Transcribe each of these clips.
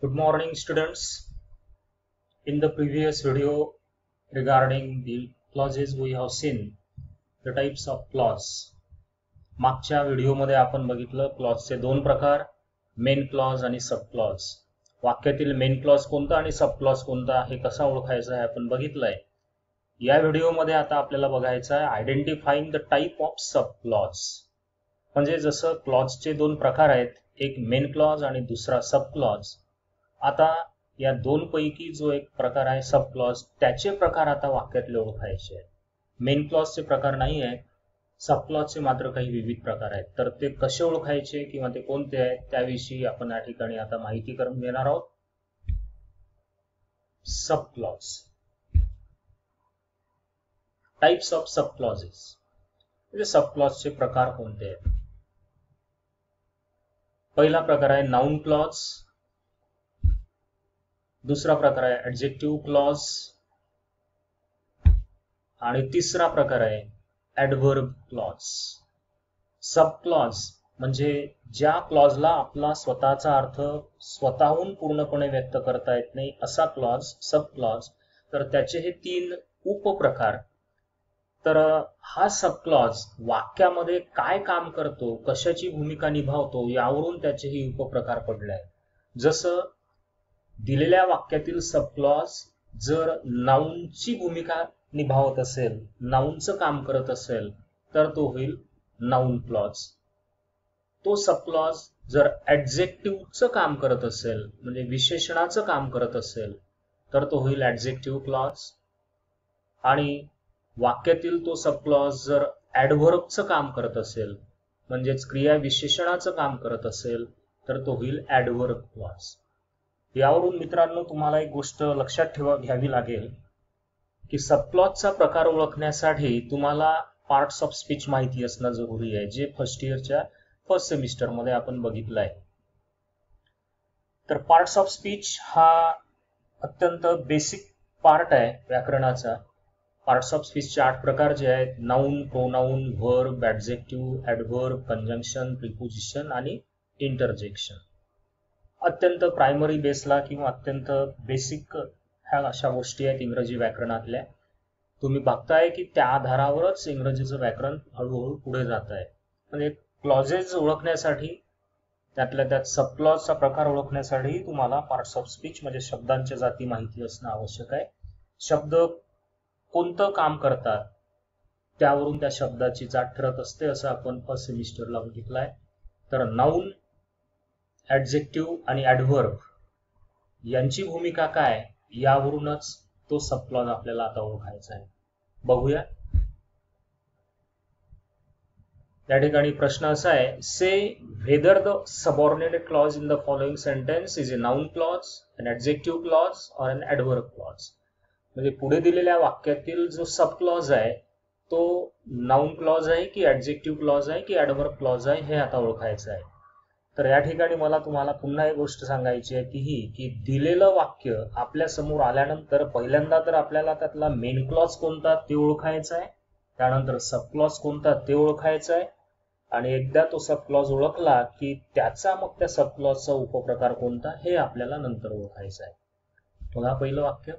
Good morning, students. In the previous video regarding the clauses, we have seen the types of clause. मागच्या व्हिडिओमध्ये आपण बघितलं क्लॉजचे दोन प्रकार, मेन क्लॉज आणि सब क्लॉज. वाक्यातील मेन क्लॉज कोणता आणि सब क्लॉज कोणता हे कसा ओळखायचा आहे आपण बघितलंय. या व्हिडिओमध्ये आता आपल्याला बघायचं आहे identifying the type of sub clause. म्हणजे जसं क्लॉजचे दोन प्रकार आहेत, एक मेन क्लॉज आणि दुसरा सब क्लॉज. आता या दोन पैकी जो एक प्रकार आहे सब क्लॉज, त्याचे प्रकार आता वाक्यातले ओळखायचे आहेत. मेन क्लॉजचे प्रकार नाही आहेत, सब क्लॉजचे मात्र काही विविध प्रकार आहेत. तर ते कसे ओळखायचे किंवा ते कोणते आहेत त्याविषयी आपण या ठिकाणी आता माहिती करून घेणार आहोत. Sub clause, types of sub clauses. म्हणजे सब क्लॉजचे प्रकार कोणते आहेत. पहिला प्रकार आहे नाउन क्लॉज, दुसरा प्रकार आहे ऍडजेक्टिव्ह क्लॉज आणि तिसरा प्रकार आहे ऍडव्हर्ब क्लॉज. सब क्लॉज म्हणजे ज्या क्लॉजला आपला स्वतःचा अर्थ स्वतःहून पूर्णपणे व्यक्त करता येत नाही असा क्लॉज सब क्लॉज. तर त्याचे हे तीन उपप्रकार. तर हा सब क्लॉज वाक्यामध्ये काय काम करतो, कशाची भूमिका निभावतो यावरून त्याचे हे उपप्रकार पडले आहेत. जसं दिलेल्या वाक्यातील सब क्लॉज जर नाउनची भूमिका निभावत असेल, नाउनचं काम करत असेल तर तो होईल नाउन क्लॉज. तो सब क्लॉज जर ऍडजेक्टिव्हचं काम करत असेल म्हणजे विशेषणाचं काम करत असेल तर तो होईल ऍडजेक्टिव्ह क्लॉज. आणि वाक्यातील तो सब क्लॉज जर ऍडव्हर्बचं काम करत असेल म्हणजेच क्रिया विशेषणाचं काम करत असेल तर तो होईल ऍडव्हर्ब क्लॉज. यावरून मित्रांनो तुम्हाला एक गोष्ट लक्षात घ्यावी लागेल की सब क्लॉजचा प्रकार ओळखण्यासाठी तुम्हाला पार्ट्स ऑफ स्पीच माहिती असणं जरुरी आहे, जे फर्स्ट इयरच्या फर्स्ट सेमिस्टर मध्ये आपण बघितलं आहे. तर पार्ट्स ऑफ स्पीच हा अत्यंत बेसिक पार्ट आहे व्याकरणाचा. पार्ट्स ऑफ स्पीचचे 8 प्रकार जे आहेत, noun, pronoun, verb, adjective, adverb, conjunction, preposition आणि इंटरजेक्शन. अत्यंत प्रायमरी बेसला किंवा अत्यंत बेसिक ह्या अशा गोष्टी आहेत इंग्रजी व्याकरणातल्या. तुम्ही बघताय की त्या आधारावरच इंग्रजीचं व्याकरण हळूहळू पुढे जात आहे. म्हणजे क्लॉजेस ओळखण्यासाठी, त्यातल्या त्यात सब क्लॉजचा प्रकार ओळखण्यासाठी तुम्हाला पार्ट्स ऑफ स्पीच म्हणजे शब्दांच्या जाती माहिती असणं आवश्यक आहे. शब्द कोणतं काम करतात त्यावरून त्या शब्दाची जात ठरत असते, असं आपण फर्स्ट सेमिस्टरला बघितलं आहे. तर नाउन, ऍडजेक्टिव्ह आणि ऍडव्हर्ब यांची भूमिका काय यावरूनच तो सब क्लॉज आपल्याला आता ओळखायचा आहे. बघूया. या ठिकाणी प्रश्न असा आहे, say whether the subordinated clause in the following sentence is a noun clause, an adjective clause or an adverb clause. म्हणजे पुढे दिलेल्या वाक्यातील जो सब क्लॉज आहे तो नाउन क्लॉज आहे की ऍडजेक्टिव्ह क्लॉज आहे की ऍडव्हर्ब क्लॉज आहे हे आता ओळखायचं आहे. तर या ठिकाणी मला तुम्हाला पुन्हा एक गोष्ट सांगायची आहे की दिलेलं वाक्य आपल्या समोर आल्यानंतर पहिल्यांदा तर आपल्याला त्यातला मेन क्लॉज कोणता ते ओळखायचा आहे, त्यानंतर सब क्लॉज कोणता ते ओळखायचा आहे, आणि एकदा तो सब क्लॉज ओळखला की त्याचा मग त्या सब क्लॉजचा उपप्रकार कोणता हे आपल्याला नंतर ओळखायचं आहे. बघा पहिलं वाक्य,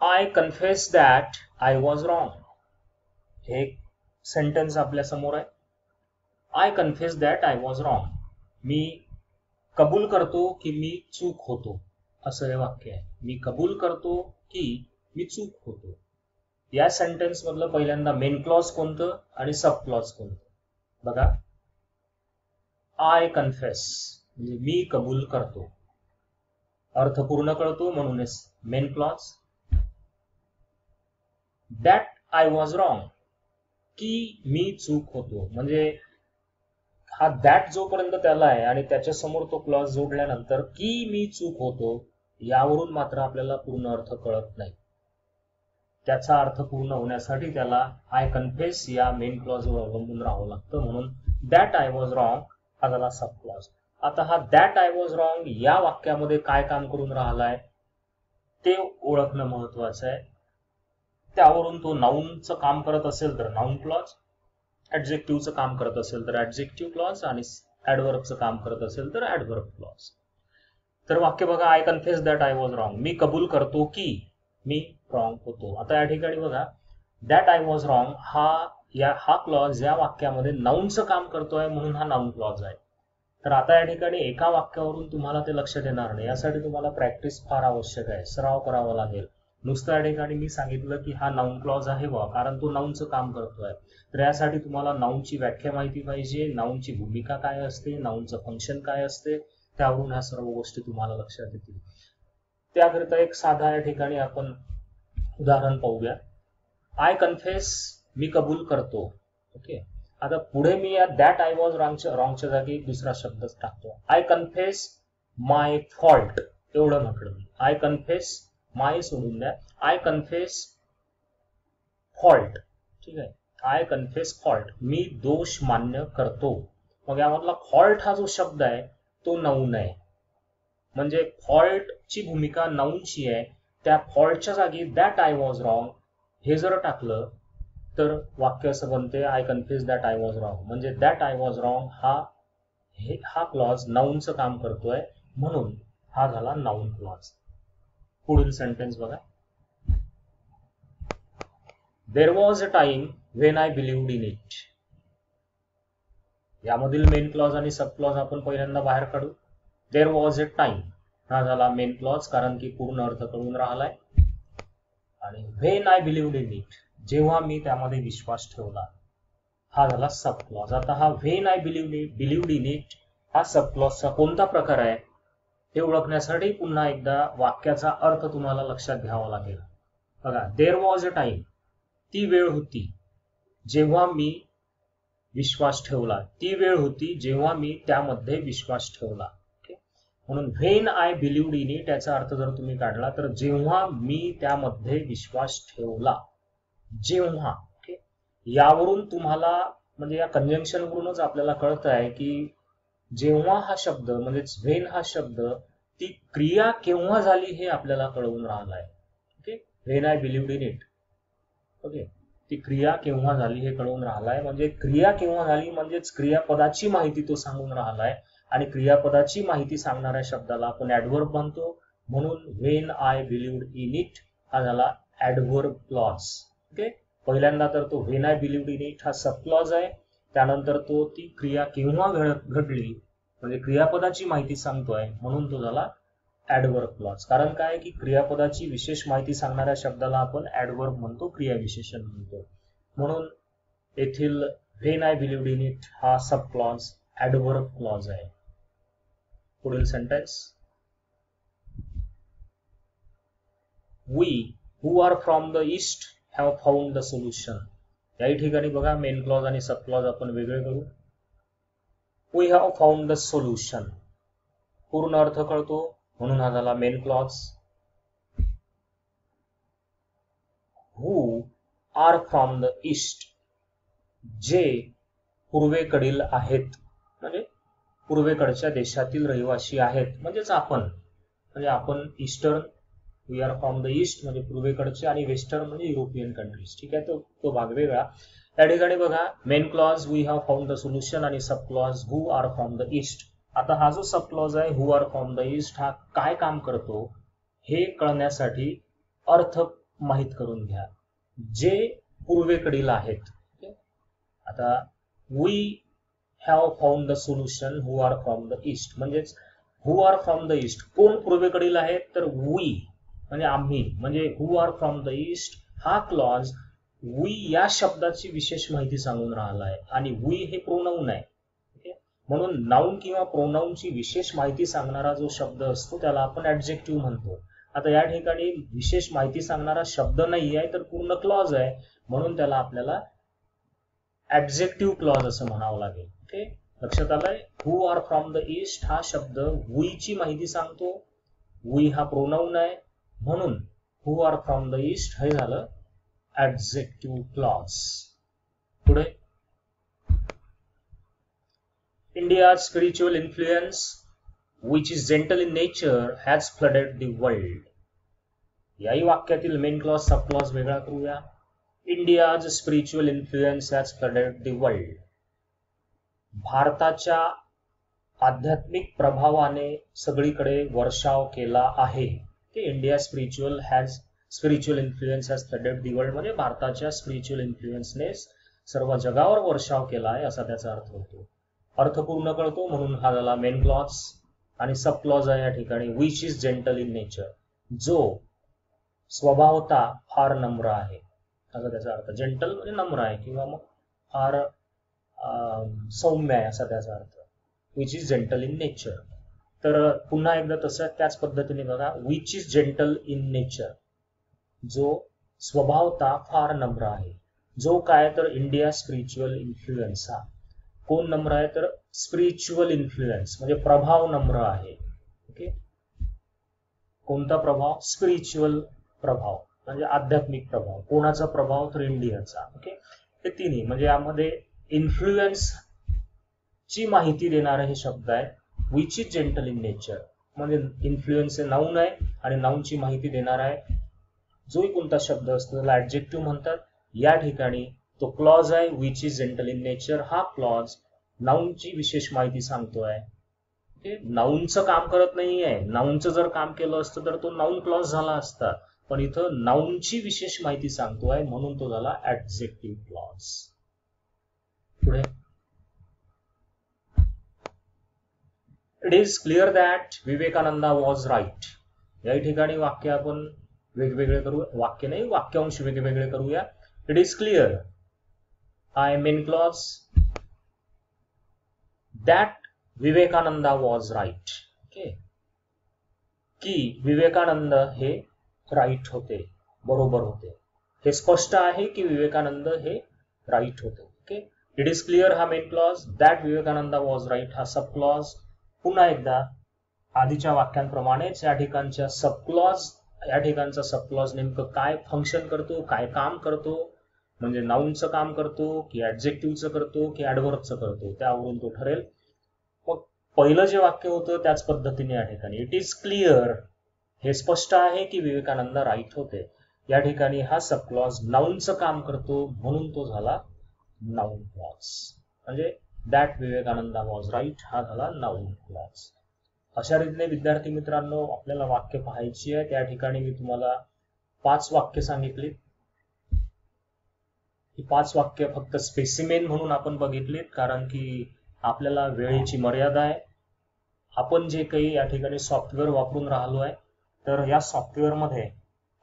I confess that I was wrong. हे सेंटेन्स आपल्या समोर आहे. I confess that I was wrong, मी कबूल करतो की मी चूक होतो, असं हे वाक्य आहे. मी कबूल करतो की मी चूक होतो. या सेंटेन्स मधलं पहिल्यांदा मेन क्लॉज कोणतं आणि सब क्लॉज कोणतं. बघा, आय कन्फेस म्हणजे मी कबूल करतो, अर्थ पूर्ण कळतो म्हणूनच main clause. That I was wrong, की मी चूक होतो, म्हणजे हा दॅट जोपर्यंत त्याला आहे आणि त्याच्या समोर तो क्लॉज जोडल्यानंतर की मी चूक होतो यावरून मात्र आपल्याला पूर्ण अर्थ कळत नाही. त्याचा अर्थ पूर्ण होण्यासाठी त्याला आय कन्फेस या मेन क्लॉजवर अवलंबून राहावं लागतं, म्हणून दॅट आय वॉज रॉंग हा झाला सब क्लॉज. आता हा दॅट आय वॉज रॉंग या वाक्यामध्ये काय काम करून राहिलाय ते ओळखणं महत्वाचं आहे. त्यावरून तो नाउनचं काम करत असेल तर नाउन क्लॉज, ऍडजेक्टिव्हचं काम करत असेल तर ऍडजेक्टिव्ह क्लॉज आणि ऍडव्हर्बचं काम करत असेल तर ऍडव्हर्ब क्लॉज. तर वाक्य बघा, I confess that I was wrong. मी कबूल करतो की मी रॉंग होतो. आता या ठिकाणी बघा, दॅट आय वॉज रॉंग हा क्लॉज या वाक्यामध्ये नाऊनचं काम करतोय म्हणून हा नाऊन क्लॉज आहे. तर आता या ठिकाणी एका वाक्यावरून तुम्हाला ते लक्षात येणार नाही, यासाठी तुम्हाला प्रॅक्टिस फार आवश्यक आहे, सराव करावा लागेल. नुसतं या ठिकाणी मी सांगितलं की हा नाऊन क्लॉज आहे बा, कारण तो नाऊनचं काम करतोय. तर यासाठी तुम्हाला नाऊनची व्याख्या माहिती पाहिजे, नाऊनची भूमिका काय असते, नाऊनचं फंक्शन काय असते, त्यावरून ह्या सर्व गोष्टी तुम्हाला लक्षात येतील. त्याकरिता एक साधा या ठिकाणी आपण उदाहरण पाहूया. आय कन्फेस, मी कबूल करतो. ओके, आता पुढे मी या दॅट आय वॉज रॉंगच्या जागी एक दुसरा शब्दच टाकतो. आय कन्फेस माय फॉल्ट, एवढं म्हटलं मी. आय कन्फेस, माय सोडून द्या, आय कन्फेस फॉल्ट. ठीक आहे, आय कन्फेस फॉल्ट, मी दोष मान्य करतो. मग यामधला फॉल्ट हा जो शब्द आहे तो नाऊन आहे, म्हणजे फॉल्टची भूमिका नाऊनची आहे. त्या फॉल्टच्या जागी दॅट आय वॉज रॉंग हे जर टाकलं तर वाक्य असं बनते, I confess that I was wrong. म्हणजे दॅट आय वॉज रॉंग हा क्लॉज नाऊनचं काम करतोय म्हणून हा झाला नाऊन क्लॉज. पुढील सेंटेन्स बघा. There was a time when I believed in it. यामधील मेन क्लॉज आणि सब क्लॉज आपण पहिल्यांदा बाहेर काढू. देर वॉज अ टाइम हा झाला मेन क्लॉज, कारण की पूर्ण अर्थ कळून राहिलाय. आणि when I believed in it, जेव्हा मी त्यामध्ये विश्वास ठेवला, हा झाला सब क्लॉज. आता हा when I believed in it हा सब क्लॉजचा कोणता प्रकार आहे हे ओळखण्यासाठी पुन्हा एकदा वाक्याचा अर्थ तुम्हाला लक्षात घ्यावा लागेल. बघा, देर वॉज अ टाइम, ती वेळ होती जेव्हा मी विश्वास ठेवला, ती वेळ होती जेव्हा मी त्यामध्ये विश्वास ठेवला. म्हणून when I believed in it याचा अर्थ जर तुम्ही काढला तर जेव्हा मी त्यामध्ये विश्वास ठेवला, जेव्हा. यावरून तुम्हाला म्हणजे या कंजंक्शन वरूनच आपल्याला कळत आहे की जेव्हा हा शब्द म्हणजे व्हेन हा शब्द ती क्रिया केव्हा झाली हे आपल्याला कळवून राहिलाय. Okay, when I believed in it, okay, ती क्रिया केव्हा झाली हे कळवून राहिलाय. म्हणजे क्रिया केव्हा झाली म्हणजेच क्रियापदाची माहिती तो सांगून राहिलाय, आणि क्रियापदाची माहिती सांगणाऱ्या शब्दाला आपण ऍडव्हर्ब म्हणतो. म्हणून when I believed in it हा झाला ऍडव्हर्ब क्लॉज. ओके, पहिल्यांदा तर तो when I believed in it हा सब क्लॉज आहे, त्यानंतर तो ती क्रिया केव्हा घडली म्हणजे क्रियापदाची माहिती सांगतोय म्हणून तो झाला ऍडव्हर्ब क्लॉज. कारण काय की क्रियापदाची विशेष माहिती सांगणाऱ्या शब्दाला आपण ऍडव्हर्ब म्हणतो, क्रियाविशेषण म्हणतो. म्हणून येथील when I believed in it हा सब क्लॉज ऍडव्हर्ब क्लॉज आहे. पुढील sentence. We who are from the East have found the solution. याही ठिकाणी बघा, मेन क्लॉज आणि सब क्लॉज आपण वेगळे करू. We have found the solution, पूर्ण अर्थ कळतो म्हणून हा झाला main clause. Who are from the East, जे पूर्वेकडील आहेत म्हणजे पूर्वेकडच्या देशातील रहिवासी आहेत, म्हणजेच आपण eastern, we are from the East म्हणजे पूर्वेकडचे, आणि वेस्टर्न म्हणजे युरोपियन कंट्रीज. ठीक आहे, तो भाग वेगळा. त्या ठिकाणी बघा, main clause we have found the solution आणि sub clause who are from the east. आता हा जो सब क्लॉज आहे who are from the east हा काय काम करतो हे कळण्यासाठी अर्थ माहित करून घ्या. जे पूर्वेकडील आहेत. आता we have found the solution who are from the east, म्हणजेच who are from the east कोण पूर्वेकडील आहेत तर वी म्हणजे आम्ही, म्हणजे who are from the east हा क्लॉज वी या शब्दाची विशेष माहिती सांगून राहिला आहे, आणि वी हे प्रोनाऊन आहे. म्हणून नाऊन किंवा प्रोनाऊनची विशेष माहिती सांगणारा जो शब्द असतो त्याला आपण ऍडजेक्टिव्ह म्हणतो. आता या ठिकाणी विशेष माहिती सांगणारा शब्द नाही आहे तर पूर्ण क्लॉज आहे, म्हणून त्याला आपल्याला ऍडजेक्टिव्ह क्लॉज असं म्हणावं लागेल. ओके, लक्षात आलंय. हू आर फ्रॉम द ईस्ट हा शब्द वी ची माहिती सांगतो, वी हा प्रोनाऊन आहे, म्हणून हू आर फ्रॉम द ईस्ट हे झालं ऍडजेक्टिव्ह क्लॉज. पुढे, India's spiritual influence, which is gentle in nature, has flooded the world. याही वाक्यातील मेन क्लॉज सब क्लॉज वेगळा करूया. India's spiritual influence has flooded the world. भारताच्या आध्यात्मिक प्रभावाने सगळीकडे वर्षाव केला आहे की India spiritual influence has flooded the world, म्हणजे भारताच्या स्पिरिच्युअल इन्फ्लुएन्सने सर्व जगावर वर्षाव केला आहे असा त्याचा अर्थ होतो. अर्थ पूर्ण कळतो म्हणून हा झाला मेन क्लॉज. आणि सब क्लॉज आहे या ठिकाणी which is gentle in nature, जो स्वभावता फार नम्र आहे असा त्याचा अर्थ. जेंटल म्हणजे नम्र आहे किंवा मग फार सौम्य आहे असा त्याचा अर्थ. Which is gentle in nature. तर पुन्हा एकदा तसं त्याच पद्धतीने बघा, which is gentle in nature, जो स्वभावता फार नम्र आहे. जो काय तर इंडिया स्पिरिच्युअल इन्फ्लुएन्स, हा कोण नम्र आहे तर स्पिरिच्युअल इन्फ्लुएन्स म्हणजे प्रभाव नम्र आहे. ओके, कोणता प्रभाव? स्पिरिच्युअल प्रभाव म्हणजे आध्यात्मिक प्रभाव. कोणाचा प्रभाव तर इंडियाचा. ओके, हे तिन्ही म्हणजे यामध्ये इन्फ्लुएन्स ची माहिती देणारे हे शब्द आहे. Which is gentle in nature म्हणजे इन्फ्लुएन्स हे नाऊन आहे आणि नाऊनची माहिती देणार आहे जोही कोणता शब्द असतो त्याला ऍडजेक्टिव्ह म्हणतात. या ठिकाणी तो क्लॉज आहे which is gentle in nature. हा क्लॉज नाऊनची विशेष माहिती सांगतोय. नाऊनचं काम करत नाहीये. नाऊनचं जर काम केलं असतं तर तो नाऊन क्लॉज झाला असता, पण इथं नाऊनची विशेष माहिती सांगतोय म्हणून तो झाला ऍडजेक्टिव्ह क्लॉज. पुढे, it is clear that Vivekananda was right. या ठिकाणी वाक्य आपण वेगवेगळे करू, वाक्य नाही वाक्यांश वेगवेगळे करूया. इट इज क्लिअर, आय main clause, that Vivekananda was right. Okay, की विवेकानंद हे राईट होते, बरोबर होते. हे स्पष्ट आहे की विवेकानंद हे राईट होते. ओके, इट इज क्लिअर हा main clause, that Vivekananda was right हा सब क्लॉज. पुन्हा एकदा आधीच्या वाक्यांप्रमाणेच या ठिकाणच्या सब क्लॉज, या ठिकाणचा सब क्लॉज नेमकं काय फंक्शन करतो, काय काम करतो, म्हणजे नाऊनचं काम करतो की ऍडजेक्टिव्हचं करतो की ऍडव्हर्बचं करतो, त्यावरून तो ठरेल. मग पहिलं जे वाक्य होतं त्याच पद्धतीने या ठिकाणी इट इज क्लिअर, हे स्पष्ट आहे की विवेकानंद राईट होते. या ठिकाणी हा सब क्लॉज नाऊनचं काम करतो म्हणून तो झाला नाऊन क्लॉज. म्हणजे दॅट विवेकानंदा वॉज राईट हा झाला नाऊन क्लॉज. अशा रीतीने विद्यार्थी मित्रांनो आपल्याला वाक्य पाहायची आहे. त्या ठिकाणी मी तुम्हाला 5 वाक्य सांगितली. ही 5 वाक्य फक्त स्पेसिमेन म्हणून आपण बघितलीत, कारण की आपल्याला वेळेची मर्यादा आहे. आपण जे काही या ठिकाणी सॉफ्टवेअर वापरून राहिलो आहे, तर या सॉफ्टवेअरमध्ये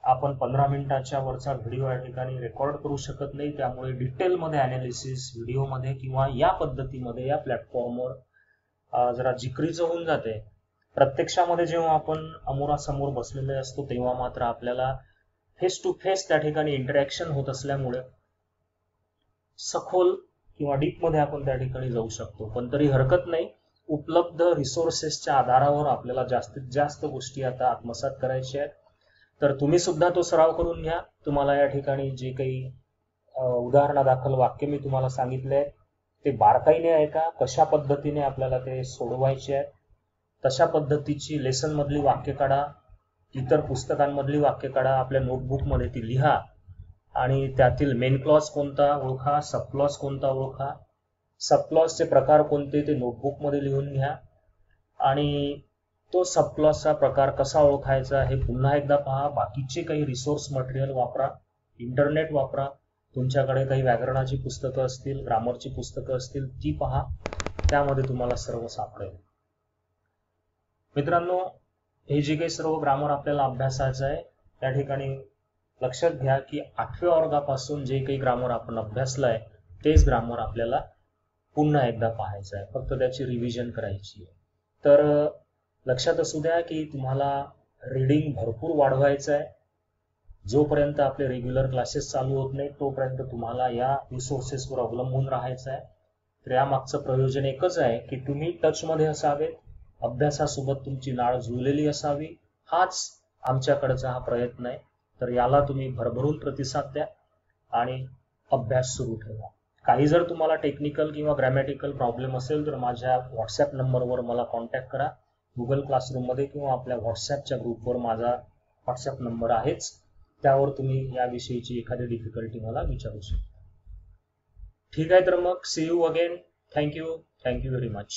आपण 15 मिनिटाच्या वरचा व्हिडिओ या ठिकाणी रेकॉर्ड करू शकत नाही. त्यामुळे डिटेलमध्ये अनालिसिस व्हिडिओमध्ये किंवा या पद्धतीमध्ये या प्लॅटफॉर्मवर जरा जिकरीचं होऊन जाते. प्रत्यक्षामध्ये जेव्हा आपण अमोरासमोर बसलेले असतो तेव्हा मात्र आपल्याला फेस टू फेस त्या ठिकाणी इंटरॅक्शन होत असल्यामुळे सखोल किंवा डीप मध्ये आपण त्या ठिकाणी जाऊ शकतो. पण तरी हरकत नाही, उपलब्ध रिसोर्सेसच्या आधारावर आपल्याला जास्तीत जास्त गोष्टी आता आत्मसात करायच्या आहेत. तर तुम्ही सुद्धा तो सराव करून घ्या. तुम्हाला या ठिकाणी जे काही उदाहरणादाखल वाक्य मी तुम्हाला सांगितले ते बारकाईने ऐका, कशा पद्धतीने आपल्याला ते सोडवायचे आहेत तशा पद्धतीची लेसन मधली वाक्य काढा, इतर पुस्तकांमधली वाक्य काढा, आपल्या नोटबुक मध्ये ती लिहा आणि त्यातील मेन क्लॉज कोणता ओळखा, सब क्लॉज कोणता ओळखा, सब क्लॉजचे प्रकार कोणते ते नोटबुक मध्ये लिहून घ्या आणि तो सब क्लॉजचा प्रकार कसा ओळखायचा हे पुन्हा एकदा पहा. बाकीचे काही रिसोर्स मटेरियल वापरा, इंटरनेट वापरा. तुमच्याकडे काही व्याकरणाची पुस्तकं असतील, ग्रामरची पुस्तकं असतील ती पहा, त्यामध्ये तुम्हाला सर्व सापडेल. मित्रांनो, हे जे काही सर्व ग्रामर आपल्याला अभ्यासायचं आहे त्या ठिकाणी लक्षात घ्या की 8व्या वर्गापासून जे काही ग्रामर आपण अभ्यासलंय तेच ग्रामर आपल्याला पुन्हा एकदा पाहायचं आहे, फक्त त्याची रिव्हिजन करायची आहे. तर लक्षात असू द्या की तुम्हाला रीडिंग भरपूर वाढवायचं आहे. जोपर्यंत आपले रेग्युलर क्लासेस चालू होत नाही तोपर्यंत तुम्हाला या रिसोर्सेसवर अवलंबून राहायचं आहे. तर यामागचं प्रयोजन एकच आहे की तुम्ही टचमध्ये असावेत, अभ्यासासोबत तुमची नाळ जुळलेली असावी, हाच आमच्याकडचा हा प्रयत्न आहे. तर याला तुम्ही भरभरून प्रतिसाद द्या आणि अभ्यास सुरू ठेवा. काही जर तुम्हाला टेक्निकल किंवा ग्रॅमॅटिकल प्रॉब्लेम असेल तर माझ्या व्हॉट्सॲप नंबरवर मला कॉन्टॅक्ट करा. गुगल क्लासरूम मध्ये किंवा आपल्या व्हॉट्सॲपच्या ग्रुपवर माझा व्हॉट्सॲप नंबर आहेच, त्यावर तुम्ही याविषयीची एखादी डिफिकल्टी मला विचारू शकता. ठीक आहे, तर मग see you again. Thank you very much.